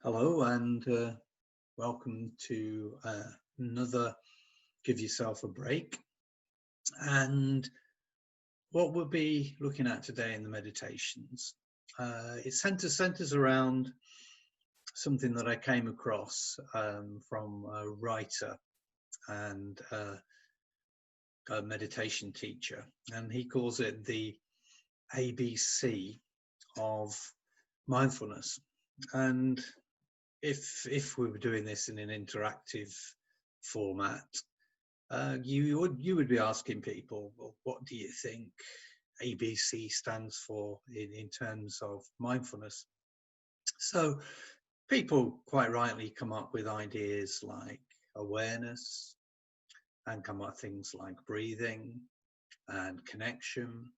Hello and welcome to another Give Yourself a Break. And what we'll be looking at today in the meditations, it centers around something that I came across from a writer and a meditation teacher, and he calls it the ABC of mindfulness. And if we were doing this in an interactive format, you would be asking people, well, what do you think ABC stands for in terms of mindfulness? So people quite rightly come up with ideas like awareness, and come up with things like breathing and connection.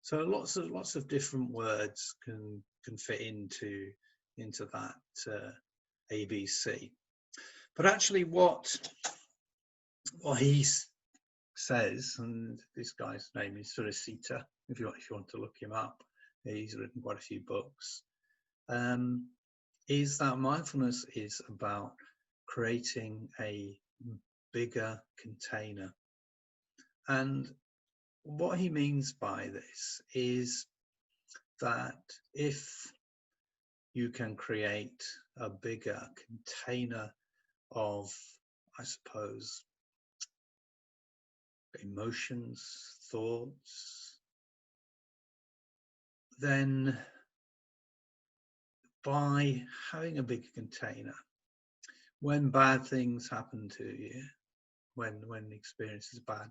So lots of different words can fit into that ABC. But actually what he says, and this guy's name is Surisita, if you want to look him up, he's written quite a few books, is that mindfulness is about creating a bigger container. And what he means by this is that if you can create a bigger container of, I suppose, emotions, thoughts, then by having a bigger container, when bad things happen to you, when the experience is bad,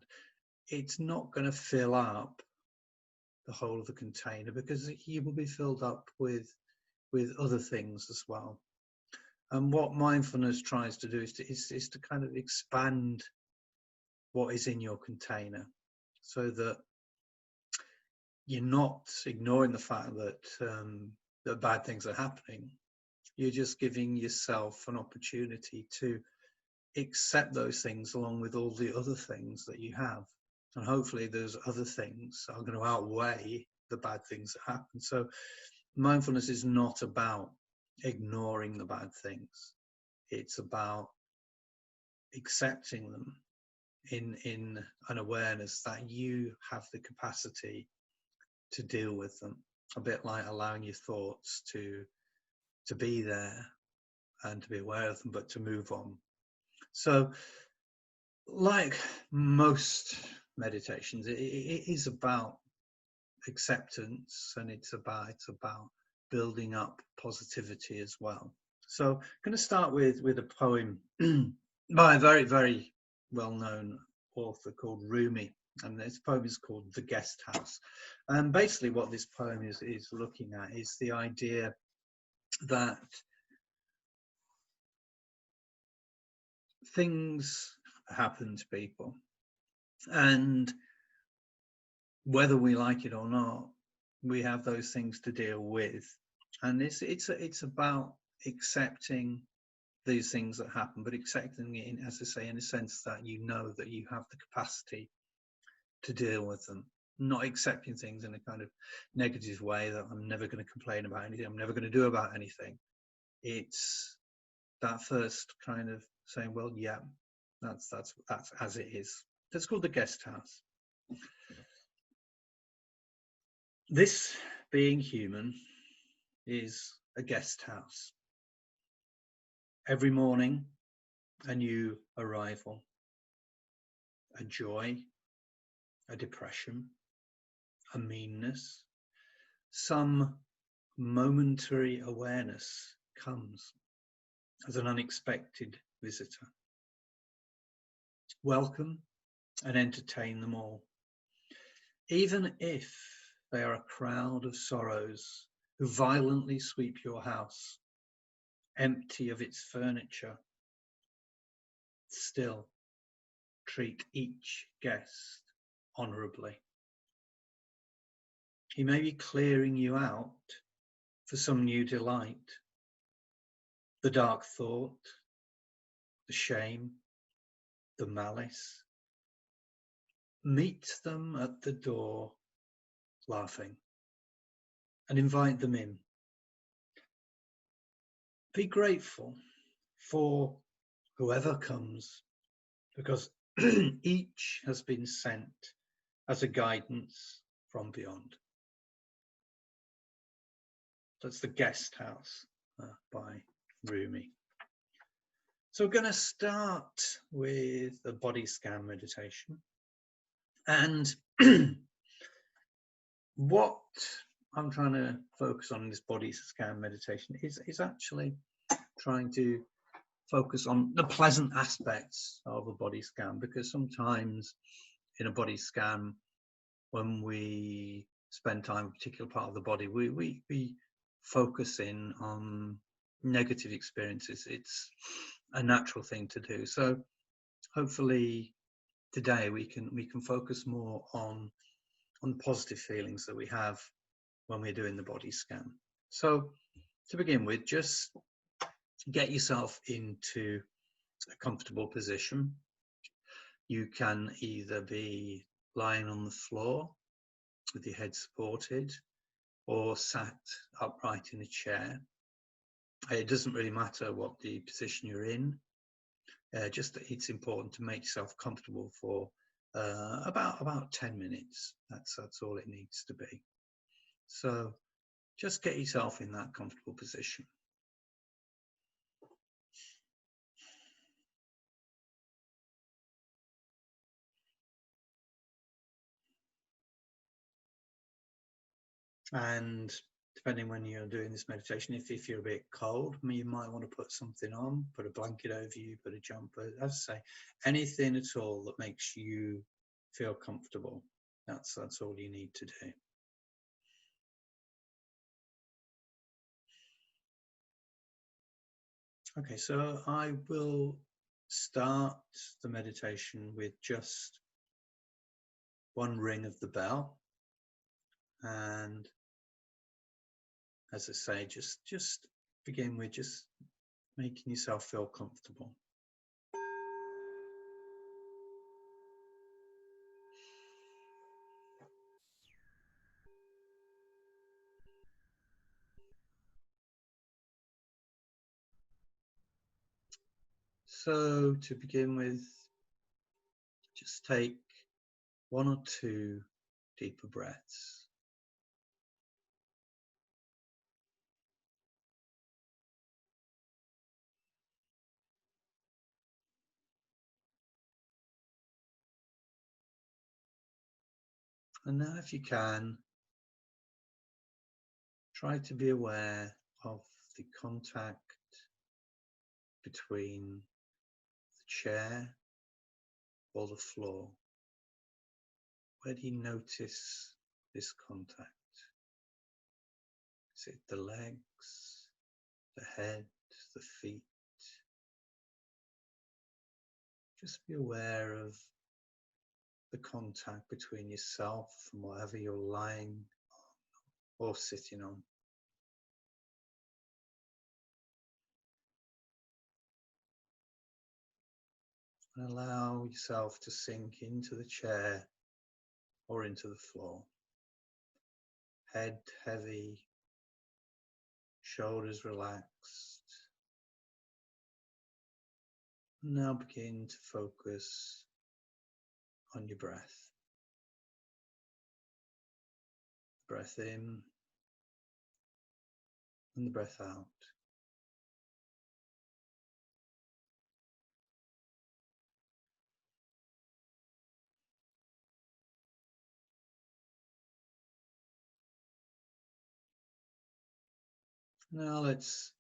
it's not going to fill up the whole of the container, because you will be filled up with other things as well. And what mindfulness tries to do is to kind of expand what is in your container, so that you're not ignoring the fact that bad things are happening. You're just giving yourself an opportunity to accept those things along with all the other things that you have. And hopefully those other things are going to outweigh the bad things that happen. So mindfulness is not about ignoring the bad things. It's about accepting them in an awareness that you have the capacity to deal with them, a bit like allowing your thoughts to be there and to be aware of them, but to move on. So like most meditations, it is about acceptance, and it's about building up positivity as well. So I'm going to start with a poem by a very, very well-known author called Rumi, and this poem is called The Guest House. And basically what this poem is looking at is the idea that things happen to people, and whether we like it or not, we have those things to deal with. And it's about accepting these things that happen, but accepting it, as I say, in a sense that you know that you have the capacity to deal with them, not accepting things in a kind of negative way, that I'm never going to complain about anything, I'm never going to do about anything. It's that first kind of saying, well, yeah, that's as it is. That's called The Guest House. This being human is a guest house. Every morning, a new arrival, a joy, a depression, a meanness, some momentary awareness comes as an unexpected visitor. Welcome and entertain them all, even if they are a crowd of sorrows who violently sweep your house, empty of its furniture. Still, treat each guest honourably. He may be clearing you out for some new delight. The dark thought, the shame, the malice. Meet them at the door laughing and invite them in. be grateful for whoever comes, because each has been sent as a guidance from beyond. That's the Guest House by Rumi. So we're going to start with a body scan meditation. And what I'm trying to focus on in this body scan meditation is actually trying to focus on the pleasant aspects of a body scan, because sometimes in a body scan, when we spend time in a particular part of the body, we focus in on negative experiences. It's a natural thing to do. So hopefully today we can focus more on positive feelings that we have when we're doing the body scan. So to begin with, just get yourself into a comfortable position. You can either be lying on the floor with your head supported, or sat upright in a chair. It doesn't really matter what the position you're in, just that it's important to make yourself comfortable for about 10 minutes. That's all it needs to be. So just get yourself in that comfortable position. And depending when you're doing this meditation, if you're a bit cold, you might want to put something on, put a blanket over you, put a jumper. As I say, anything at all that makes you feel comfortable. That's all you need to do. Okay, so I will start the meditation with just one ring of the bell. And as I say, just begin with just making yourself feel comfortable. So to begin with, just take one or two deeper breaths. And now, if you can, try to be aware of the contact between the chair or the floor. Where do you notice this contact? Is it the legs, the head, the feet? Just be aware of the contact between yourself and whatever you're lying on or sitting on. And allow yourself to sink into the chair or into the floor. Head heavy, shoulders relaxed. Now begin to focus on your breath. Breath in and the breath out. Now let's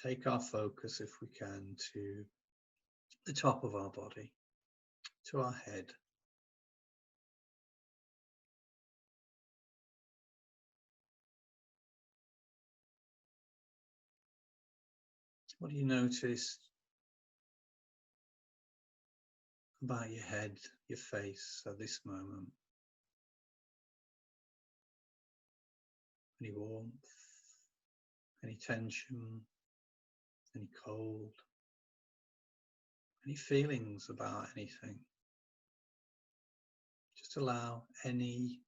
take our focus, if we can, to the top of our body, to our head. What do you notice about your head, your face at this moment? Any warmth, any tension, any cold, any feelings about anything? Just allow any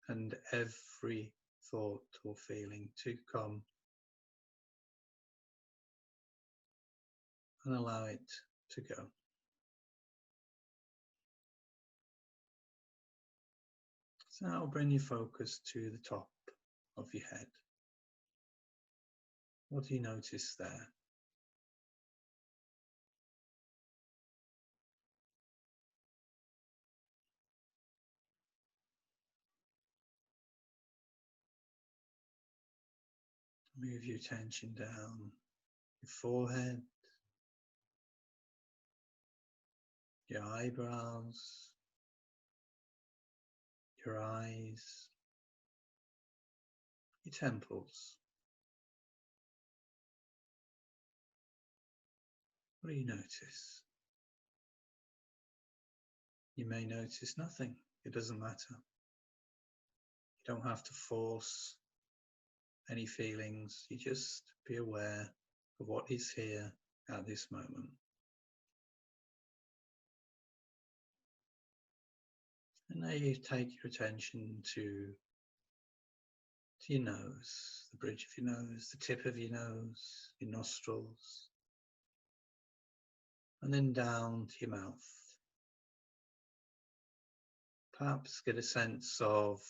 and every thought or feeling to come and allow it to go. So now bring your focus to the top of your head. What do you notice there? Move your attention down your forehead, your eyebrows, your eyes, your temples. What do you notice? You may notice nothing. It doesn't matter. You don't have to force any feelings. You just be aware of what is here at this moment. And now you take your attention to your nose, the bridge of your nose, the tip of your nose, your nostrils, and then down to your mouth. Perhaps get a sense of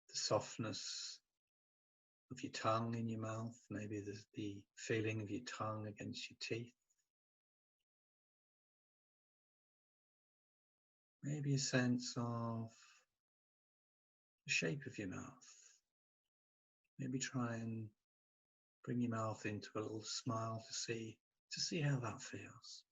the softness of your tongue in your mouth. Maybe there's the feeling of your tongue against your teeth. Maybe a sense of the shape of your mouth. Maybe try and bring your mouth into a little smile to see how that feels.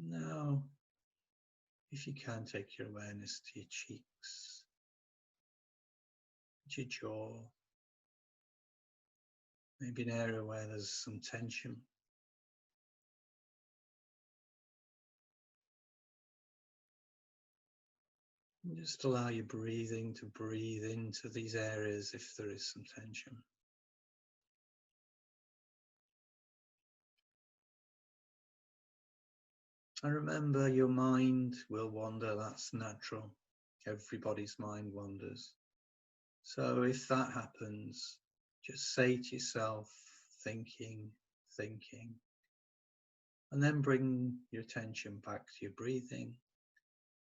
Now, if you can, take your awareness to your cheeks, to your jaw, maybe an area where there's some tension. And just allow your breathing to breathe into these areas if there is some tension. And remember, your mind will wander. That's natural. Everybody's mind wanders. So if that happens, just say to yourself, thinking, and then bring your attention back to your breathing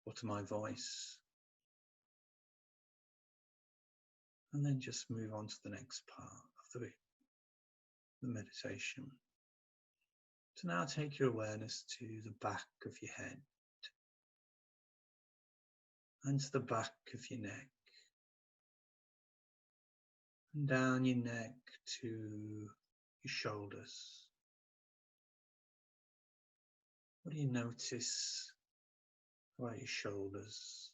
or to my voice. And then just move on to the next part of the meditation. So now take your awareness to the back of your head and to the back of your neck and down your neck to your shoulders. What do you notice about your shoulders?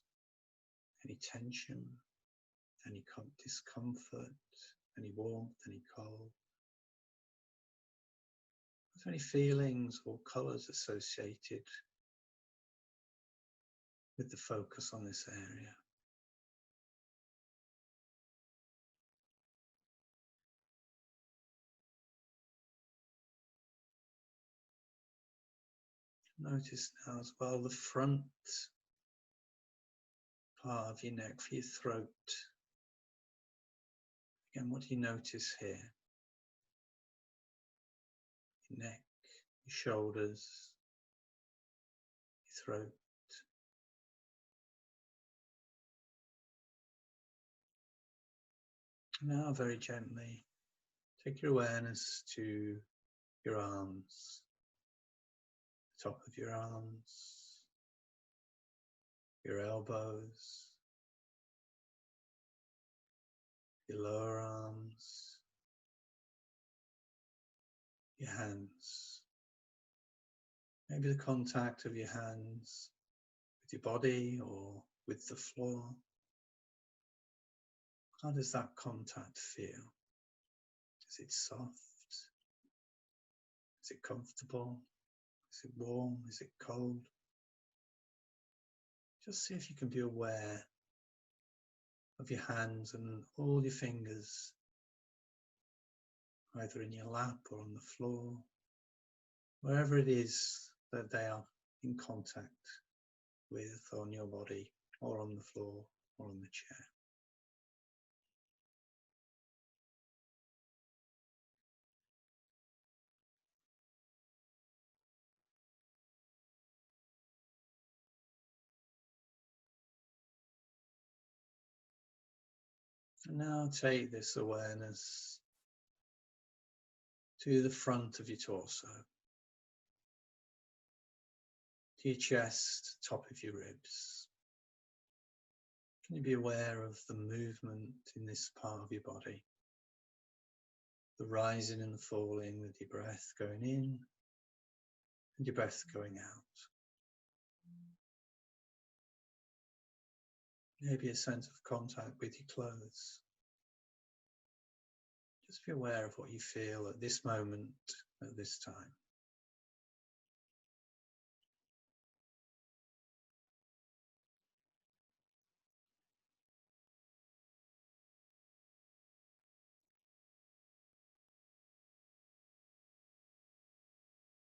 Any tension, any discomfort, any warmth, any cold? Are there any feelings or colours associated with the focus on this area? Notice now as well the front part of your neck, for your throat. Again, what do you notice here? Your neck, your shoulders, your throat. Now very gently take your awareness to your arms, the top of your arms, your elbows, your lower arms, your hands. Maybe the contact of your hands with your body or with the floor. How does that contact feel? Is it soft? Is it comfortable? Is it warm? Is it cold? Just see if you can be aware of your hands and all your fingers, either in your lap or on the floor, wherever it is that they are in contact with on your body, or on the floor, or on the chair. And now take this awareness to the front of your torso, to your chest, top of your ribs. Can you be aware of the movement in this part of your body? The rising and the falling with your breath going in and your breath going out. Maybe a sense of contact with your clothes. Just be aware of what you feel at this moment, at this time.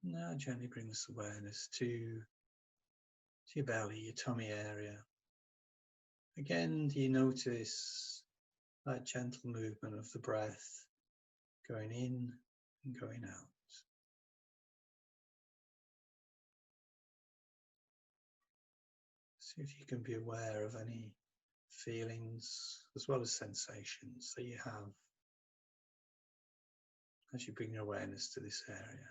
Now gently bring this awareness to your belly, your tummy area. Again, do you notice that gentle movement of the breath going in and going out? See if you can be aware of any feelings as well as sensations that you have as you bring your awareness to this area.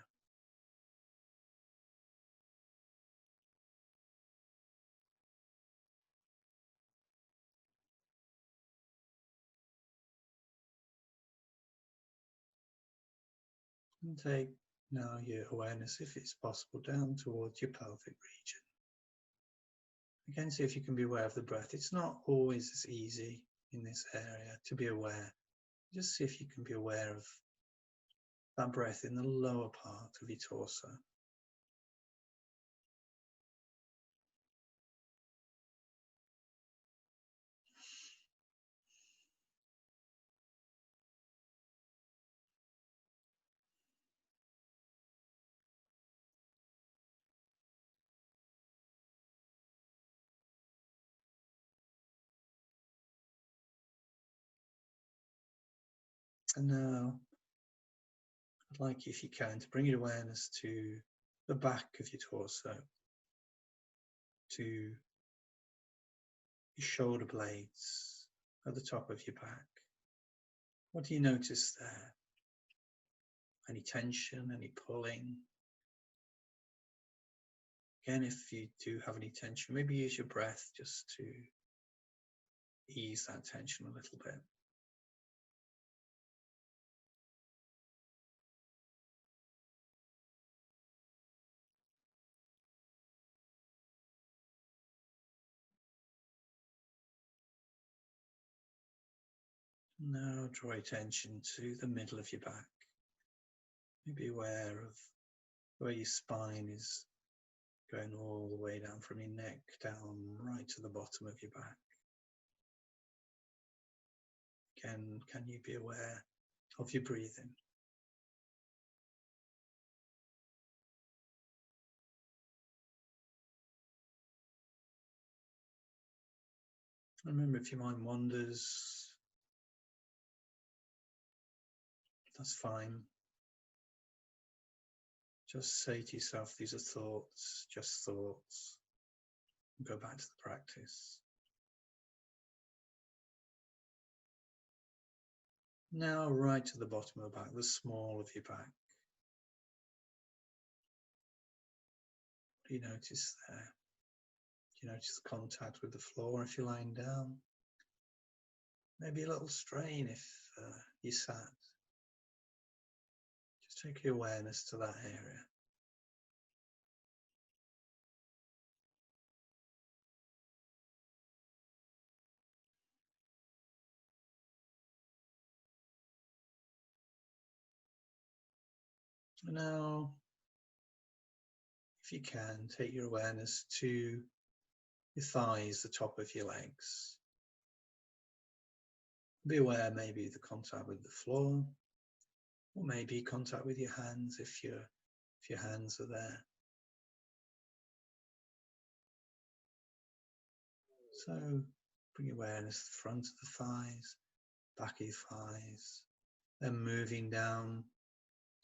And take now your awareness, if it's possible, down towards your pelvic region. Again, see if you can be aware of the breath. It's not always as easy in this area to be aware. Just see if you can be aware of that breath in the lower part of your torso. And now, I'd like you, if you can, to bring your awareness to the back of your torso, to your shoulder blades at the top of your back. What do you notice there? Any tension, any pulling? Again, if you do have any tension, maybe use your breath just to ease that tension a little bit. Now draw attention to the middle of your back. Be aware of where your spine is going all the way down from your neck down right to the bottom of your back. Again, can you be aware of your breathing? Remember, if your mind wanders, that's fine. Just say to yourself, these are thoughts, just thoughts. And go back to the practice. Now right to the bottom of the back, the small of your back. What do you notice there? Do you notice the contact with the floor if you're lying down? Maybe a little strain if you sat. Just take your awareness to that area. And now, if you can, take your awareness to your thighs, the top of your legs. Be aware maybe the contact with the floor, or maybe contact with your hands if you're if your hands are there. So bring awareness to the front of the thighs, back of your thighs, then moving down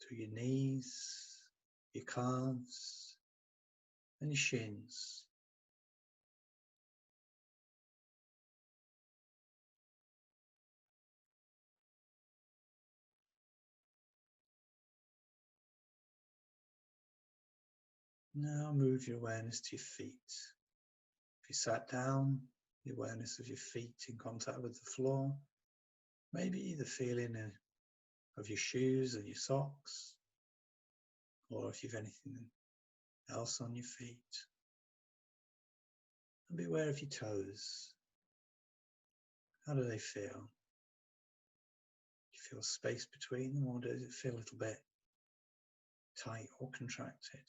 to your knees, your calves, and your shins. Now move your awareness to your feet. If you sat down, the awareness of your feet in contact with the floor, maybe the feeling of your shoes and your socks, or if you've anything else on your feet. And be aware of your toes. How do they feel? Do you feel space between them, or does it feel a little bit tight or contracted?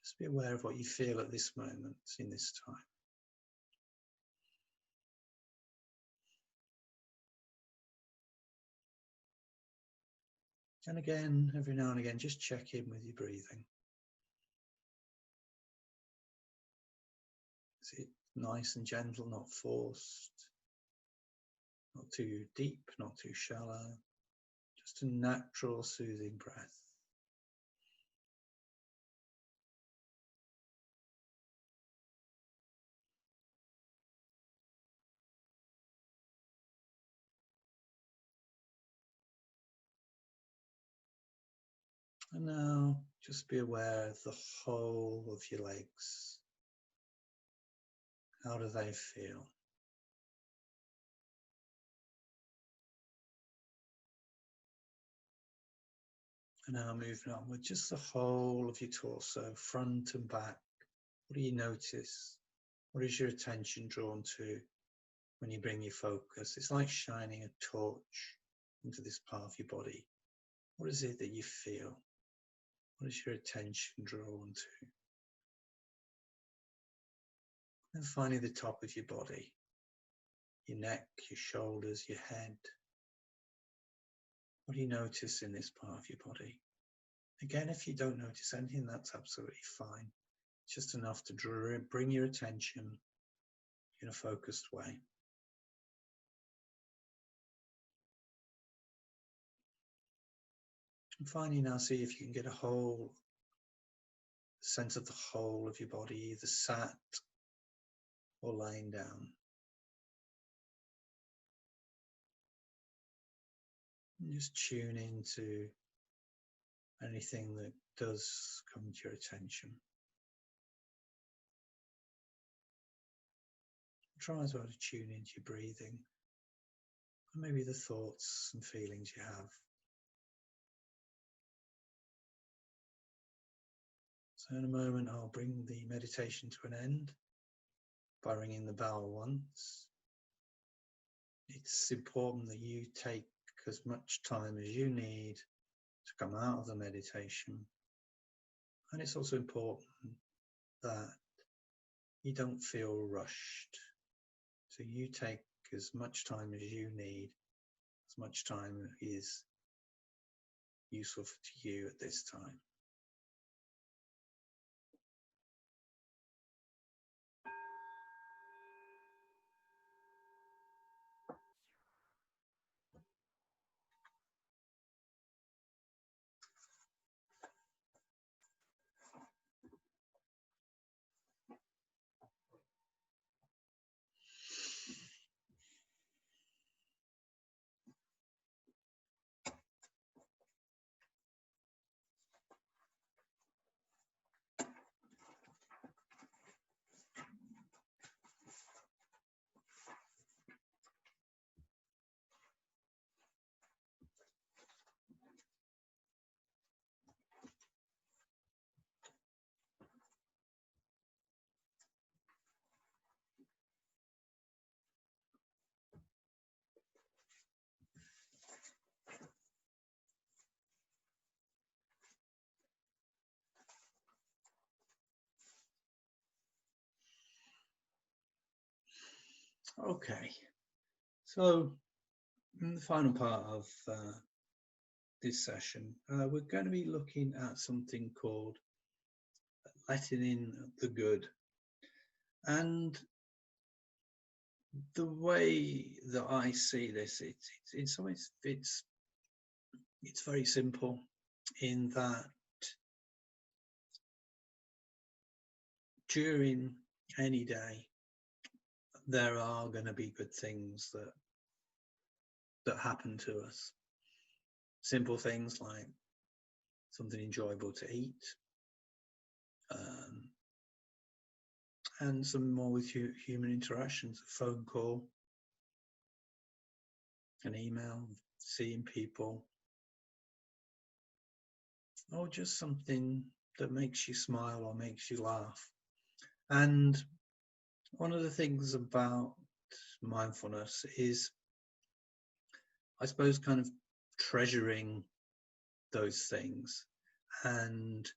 Just be aware of what you feel at this moment in this time. And again, every now and again, just check in with your breathing. Is it nice and gentle, not forced, not too deep, not too shallow? Just a natural, soothing breath. And now just be aware of the whole of your legs. How do they feel? And now moving on with just the whole of your torso, front and back. What do you notice? What is your attention drawn to when you bring your focus? It's like shining a torch into this part of your body. What is it that you feel? What is your attention drawn to? And finally, the top of your body, your neck, your shoulders, your head. What do you notice in this part of your body? Again, if you don't notice anything, that's absolutely fine. It's just enough to bring your attention in a focused way. And finally, now see if you can get a whole sense of the whole of your body, either sat or lying down. And just tune into anything that does come to your attention. Try as well to tune into your breathing, and maybe the thoughts and feelings you have. So in a moment, I'll bring the meditation to an end by ringing the bell once. It's important that you take as much time as you need to come out of the meditation. And it's also important that you don't feel rushed. So you take as much time as you need, as much time is useful to you at this time. Okay, so in the final part of this session, we're going to be looking at something called letting in the good. And the way that I see this, it's very simple, in that during any day there are going to be good things that happen to us. Simple things like something enjoyable to eat, and some more with human interactions, a phone call, an email, seeing people, or just something that makes you smile or makes you laugh. And one of the things about mindfulness is, I suppose, kind of treasuring those things and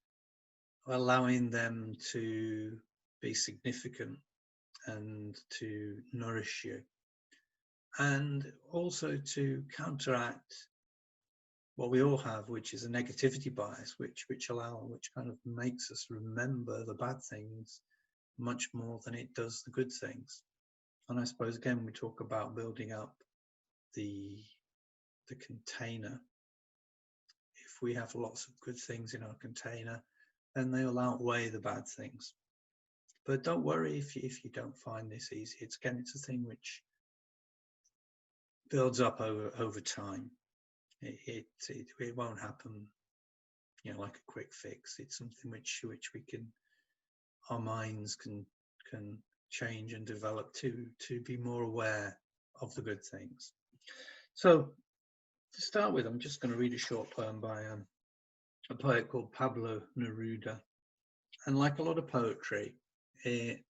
allowing them to be significant and to nourish you, and also to counteract what we all have, which is a negativity bias, which kind of makes us remember the bad things much more than it does the good things. And I suppose, again, we talk about building up the container. If we have lots of good things in our container, then they'll outweigh the bad things. But don't worry if you don't find this easy. It's a thing which builds up over time. It won't happen, like a quick fix. It's something which we can, our minds can change and develop to be more aware of the good things. So to start with, I'm just going to read a short poem by a poet called Pablo Neruda. And like a lot of poetry, it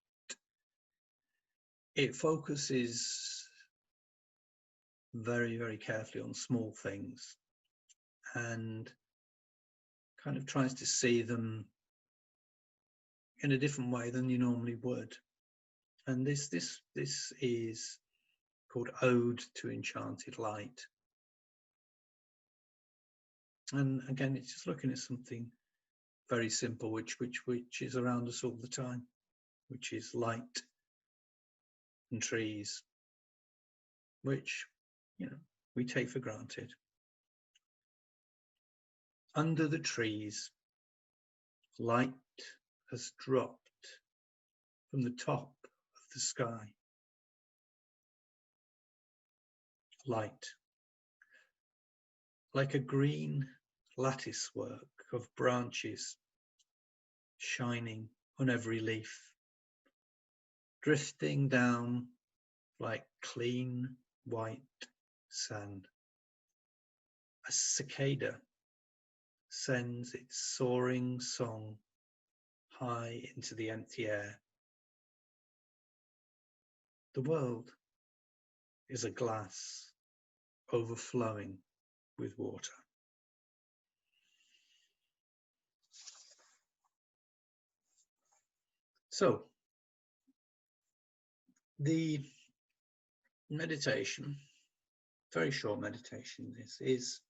focuses very, very carefully on small things and kind of tries to see them in a different way than you normally would. And this is called Ode to Enchanted Light. And again, it's just looking at something very simple, which is around us all the time, which is light and trees, which we take for granted. Under the trees, light has dropped from the top of the sky. Light, like a green lattice work of branches shining on every leaf, drifting down like clean white sand. A cicada sends its soaring song high into the empty air. The world is a glass overflowing with water. So, the meditation, very short meditation, this is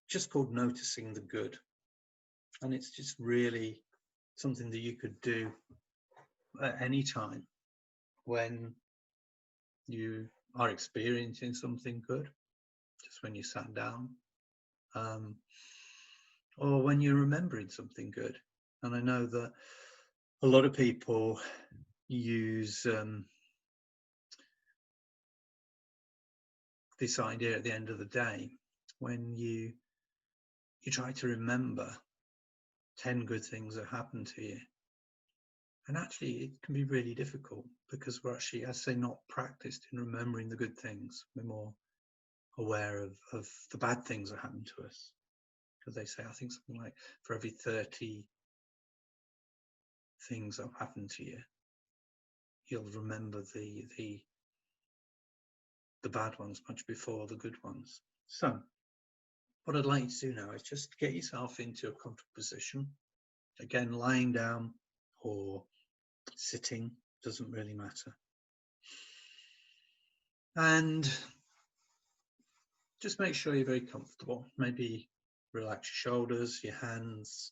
just called noticing the good. And it's just really something that you could do at any time when you are experiencing something good, just when you sat down, or when you're remembering something good. And I know that a lot of people use this idea at the end of the day, when you try to remember 10 good things that happened to you. And actually, it can be really difficult because we're actually, as I say, not practiced in remembering the good things. We're more aware of the bad things that happen to us. Because they say, I think something like for every 30 things that have happened to you, you'll remember the bad ones much before the good ones. So what I'd like you to do now is just get yourself into a comfortable position. Again, lying down or sitting, doesn't really matter. And just make sure you're very comfortable. Maybe relax your shoulders, your hands,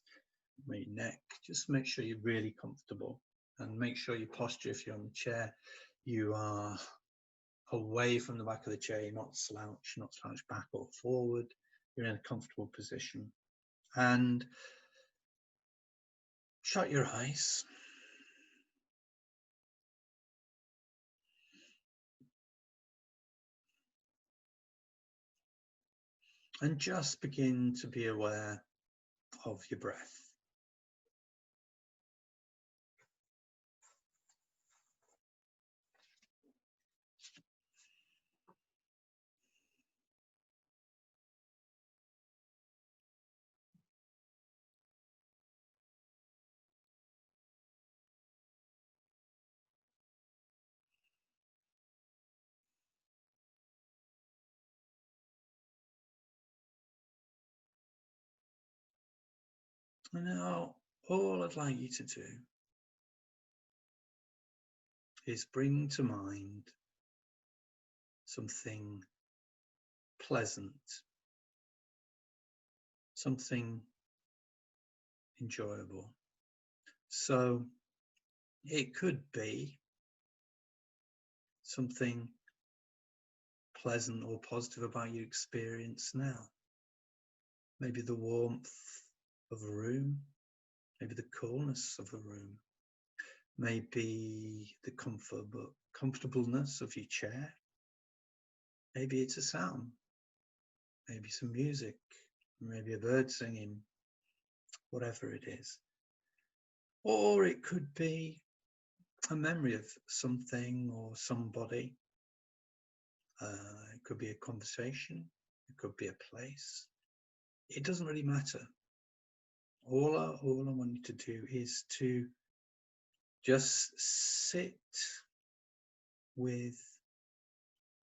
your neck. Just make sure you're really comfortable, and make sure your posture, if you're on the chair, you are away from the back of the chair. You're not slouched back or forward. You're in a comfortable position. And shut your eyes. And just begin to be aware of your breath. And now all I'd like you to do is bring to mind something pleasant, something enjoyable. So it could be something pleasant or positive about your experience now. Maybe the warmth of a room, maybe the coolness of a room, maybe the comfortableness of your chair. Maybe it's a sound, maybe some music, maybe a bird singing, whatever it is. Or it could be a memory of something or somebody. It could be a conversation, it could be a place. It doesn't really matter. All I want you to do is to just sit with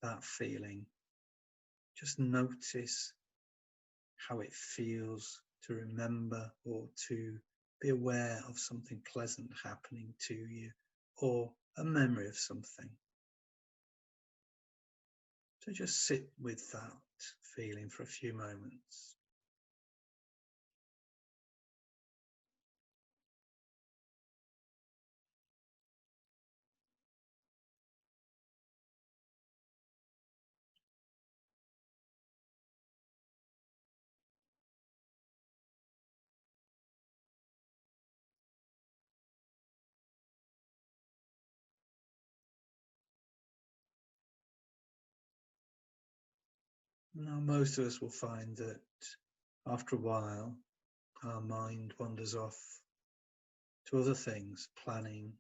that feeling. Just notice how it feels to remember or to be aware of something pleasant happening to you, or a memory of something. So just sit with that feeling for a few moments. Now, most of us will find that after a while, our mind wanders off to other things, planning,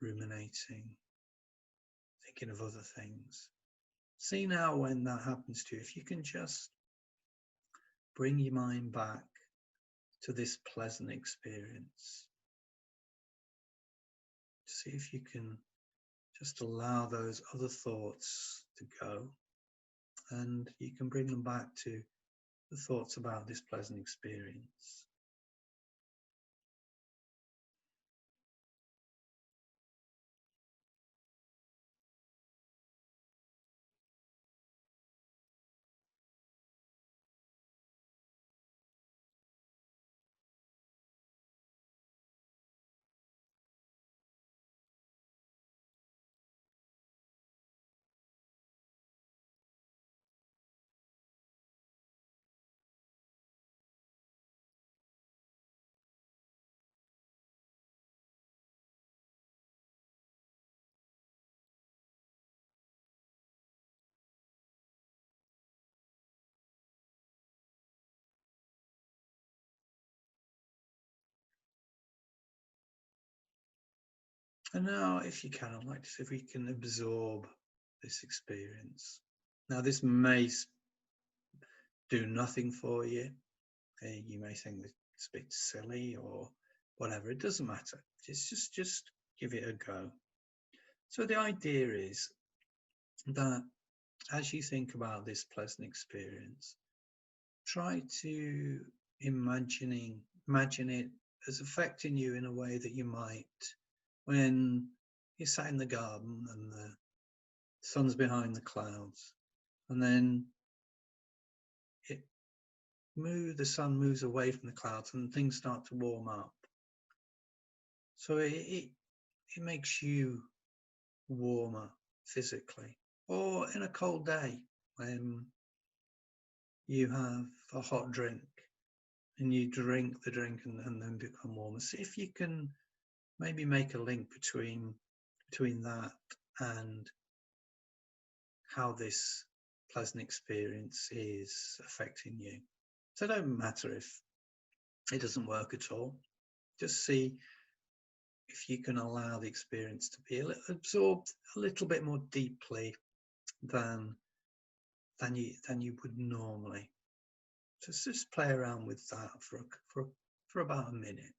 ruminating, thinking of other things. See now when that happens to you, if you can just bring your mind back to this pleasant experience. See if you can just allow those other thoughts to go, and you can bring them back to the thoughts about this pleasant experience. And now, if you can, I'd like to see if we can absorb this experience. Now, this may do nothing for you. You may think it's a bit silly or whatever. It doesn't matter. Just give it a go. So the idea is that as you think about this pleasant experience, try to imagine it as affecting you in a way that you might when you're sat in the garden and the sun's behind the clouds, and then the sun moves away from the clouds and things start to warm up. So it makes you warmer physically. Or in a cold day when you have a hot drink and you drink the drink and then become warmer. See if you can maybe make a link between that and how this pleasant experience is affecting you. So it don't matter if it doesn't work at all. Just see if you can allow the experience to be absorbed a little bit more deeply than you would normally. Just play around with that for about a minute.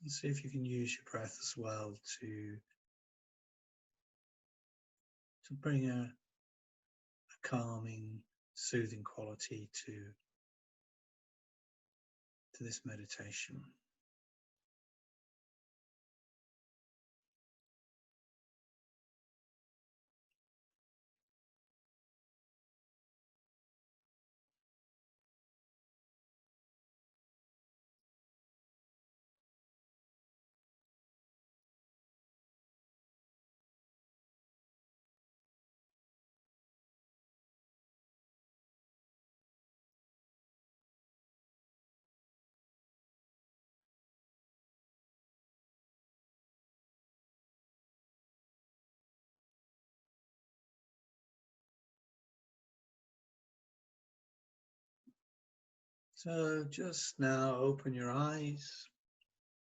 And see if you can use your breath as well to bring a calming, soothing quality to this meditation. So just now open your eyes.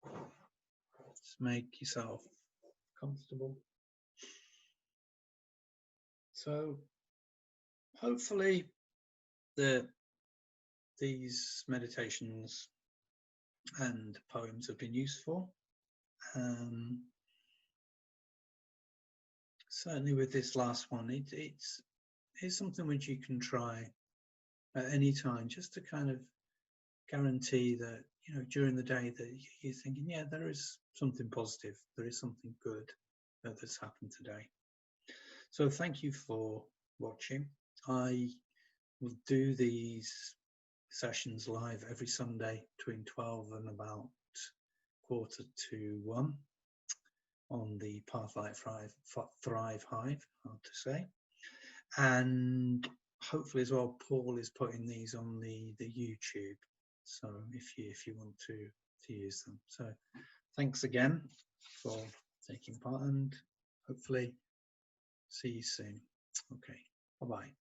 Just make yourself comfortable. So hopefully these meditations and poems have been useful. Certainly with this last one, it's something which you can try at any time, just to kind of guarantee that, you know, during the day that you're thinking, yeah, there is something positive, there is something good that's happened today. So thank you for watching. I will do these sessions live every Sunday between 12 and about 1:45 on the Pathlight Thrive Hive, hard to say. And hopefully as well, Paul is putting these on the YouTube. So if you want to use them. So thanks again for taking part, and hopefully see you soon. Okay, bye-bye.